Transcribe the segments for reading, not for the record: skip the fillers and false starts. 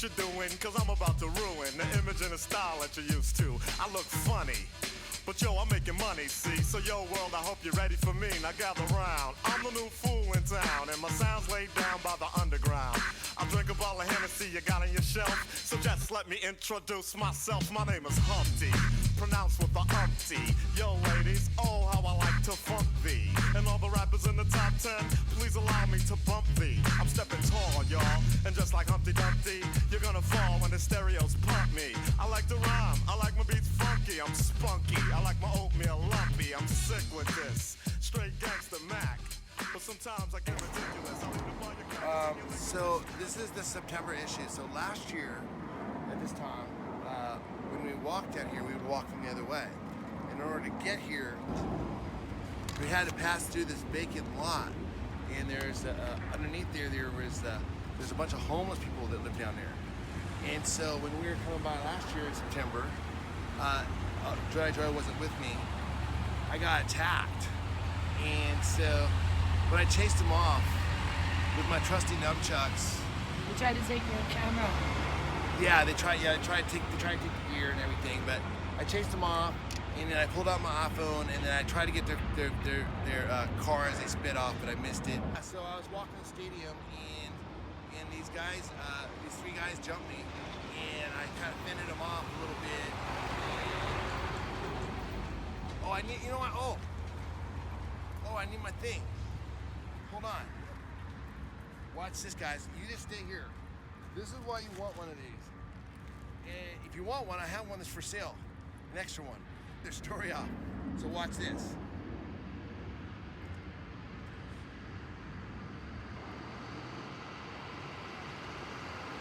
you're doing, cause I'm about to ruin the image and the style that you're used to. I look funny, but yo, I'm making money, see? So yo, world, I hope you're ready for me. Now gather round. I'm the new fool in town, and my sound's laid down by the underground. I drink a bottle of Hennessy you got on your shelf, so just let me introduce myself. My name is Humpty, pronounced with the umpty. Yo, ladies, oh, how I like to funk thee. And all the rappers in the top 10, please allow me to bump thee. I'm stepping tall, y'all, and just like Humpty Dumpty, you're gonna fall when the stereos pump me. I like to rhyme, I like my beats funky, I'm spunky. I like my oatmeal lumpy, I'm sick with this. Straight gangster Mac, but sometimes I get ridiculous. So this is the September issue. So last year, at this time, when we walked out here, we would walk from the other way. In order to get here, we had to pass through this vacant lot, and there's underneath there's a bunch of homeless people that live down there. And so when we were coming by last year in September, Joy wasn't with me. I got attacked, and so when I chased him off with my trusty nunchucks. They tried to take your camera. Yeah, they tried to take the gear and everything, but I chased them off, and then I pulled out my iPhone, and then I tried to get their car as they sped off, but I missed it. So I was walking the stadium, and these guys, these three guys jumped me, and I kind of fended them off a little bit. Oh, I need, you know what? Oh, I need my thing. Hold on. Watch this, guys. You just stay here. This is why you want one of these. And if you want one, I have one that's for sale. An extra one. Their story off. So watch this.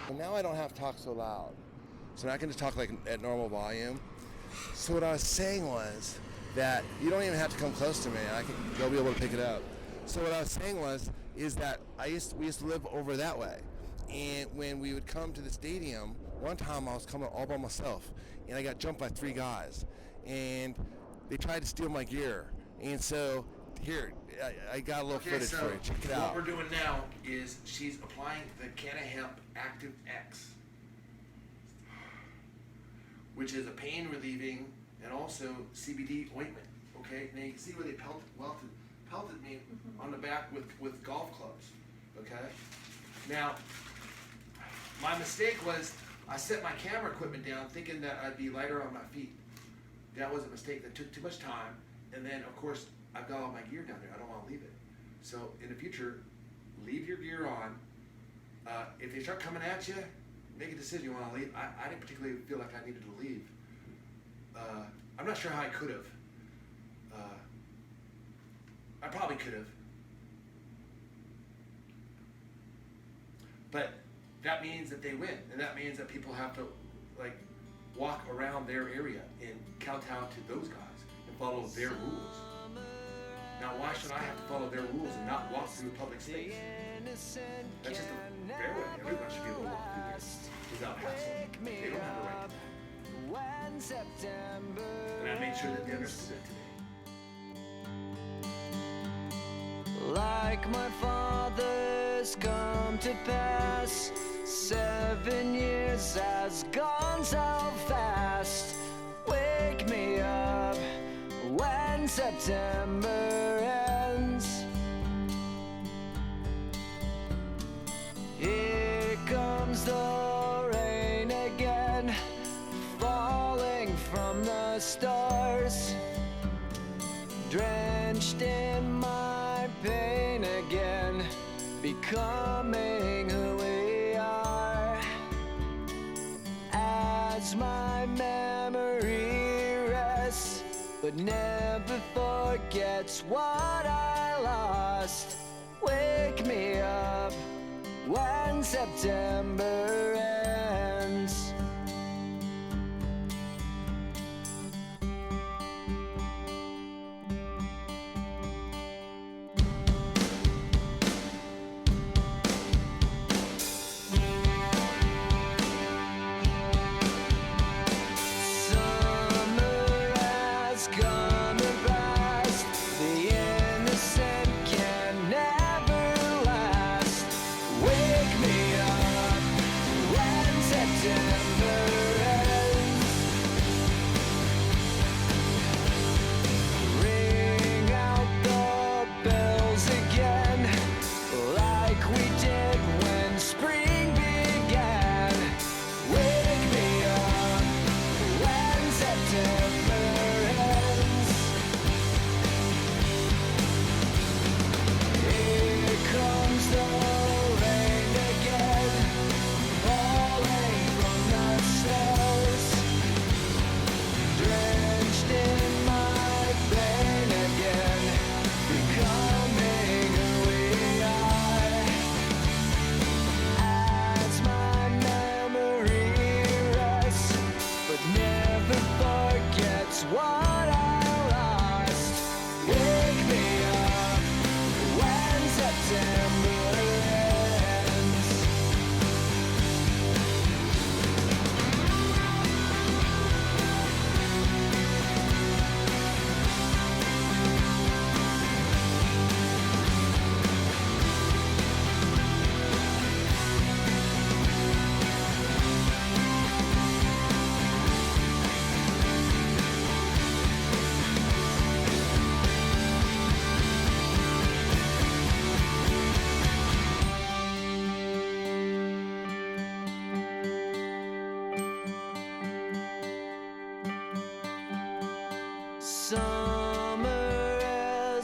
Well, now I don't have to talk so loud. So now I can just talk like at normal volume. So what I was saying was that you don't even have to come close to me. They'll be able to pick it up. So what I was saying is that we used to live over that way, and when we would come to the stadium, one time I was coming all by myself, and I got jumped by three guys, and they tried to steal my gear, and so here I got a little footage for you. Check it out. What we're doing now is she's applying the Canna Hemp Active X, which is a pain relieving and also CBD ointment. Okay, now you can see where they pelted me on the back with golf clubs, okay? Now, my mistake was I set my camera equipment down thinking that I'd be lighter on my feet. That was a mistake that took too much time, and then of course I've got all my gear down there. I don't want to leave it. So in the future, leave your gear on. If they start coming at you, make a decision you want to leave. I didn't particularly feel like I needed to leave. I'm not sure how I could have. I probably could have. But that means that they win, and that means that people have to like walk around their area and kowtow to those guys and follow their rules. Now why should I have to follow their rules and not walk through a public space? That's just a fair way. Everyone should be able to walk through there without hassle. They don't have a right to that. And I made sure that they understood that today. Like my father's come to pass, 7 years has gone so fast. Wake me up when September ends. Here comes the rain again, falling from the stars, drenched in my pain again, becoming who we are. As my memory rests, but never forgets what I lost. Wake me up when September ends. Wake me up when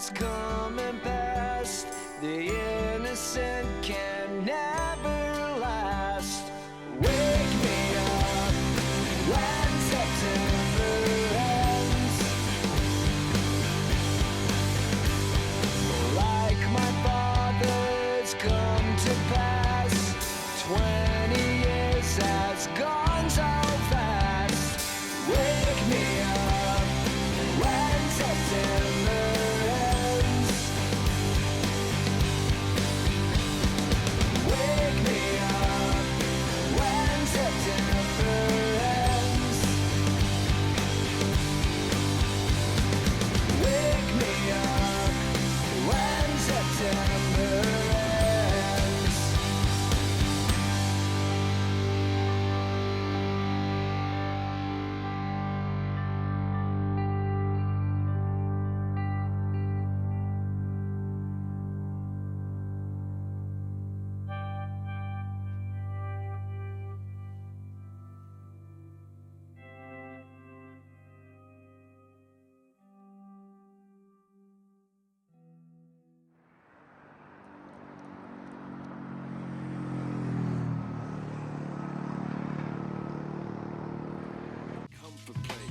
has come and passed. The innocent can never last. Wake me up when September ends. Like my father's come to pass. 20 years has gone so fast. Wake me up when September ends. Wake me up when September ends. Wake me up when September ends.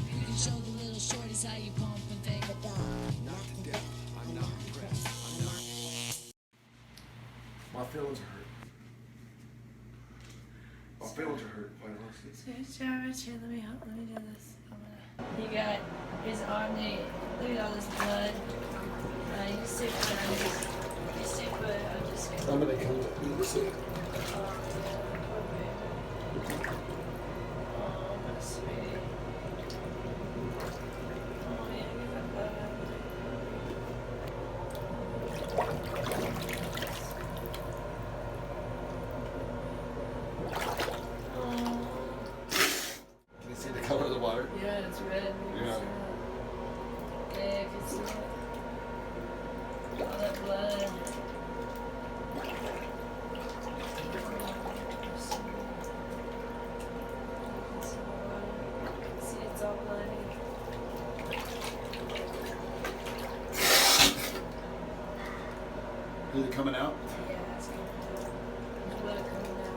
You can show the little shorties how you pump and fake a dog. Not to death. I'm not impressed. I'm not. My feelings are hurt. My feelings are hurt, quite honestly. So Jarvis, here, let me do this. He got his arm there. Look at all this blood. He's sick, guys. He's sick, but I'm just gonna. Somebody comes up and listen. Oh, my sweetie. Oh, yeah, get that blood out of Can you see the color of the water? yeah, it's red. Yeah. Yeah, I can see it. All that blood. See, it's all bloody. Is it coming out? Yeah, it's coming out. There's blood coming out.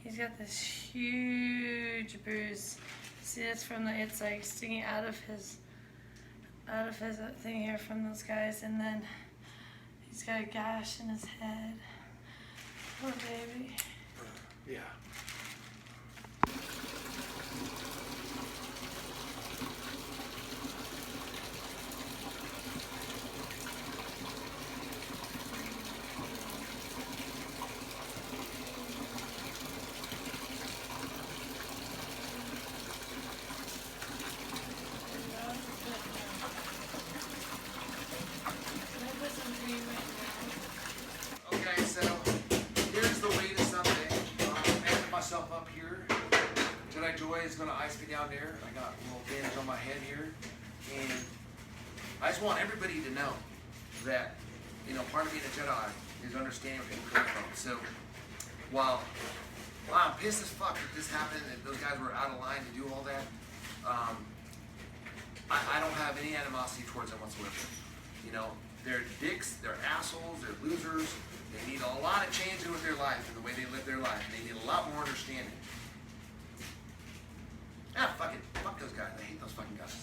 He's got this huge bruise. See, that's from the, it's like sticking out of his thing here from those guys, and then he's got a gash in his head. Poor baby. Yeah. Okay, so here's the way to Sunday. I ended myself up here. Jedi Joy is going to ice me down there. I got a little bandage on my head here. And I just want everybody to know that, you know, part of being a Jedi is understanding where people come from. So while I'm pissed as fuck that this happened, that those guys were out of line to do all that, I don't have any animosity towards them whatsoever. You know, they're dicks, they're assholes, they're losers. They need a lot of changing with their life and the way they live their life. They need a lot more understanding. Ah, fuck it. Fuck those guys. I hate those fucking guys.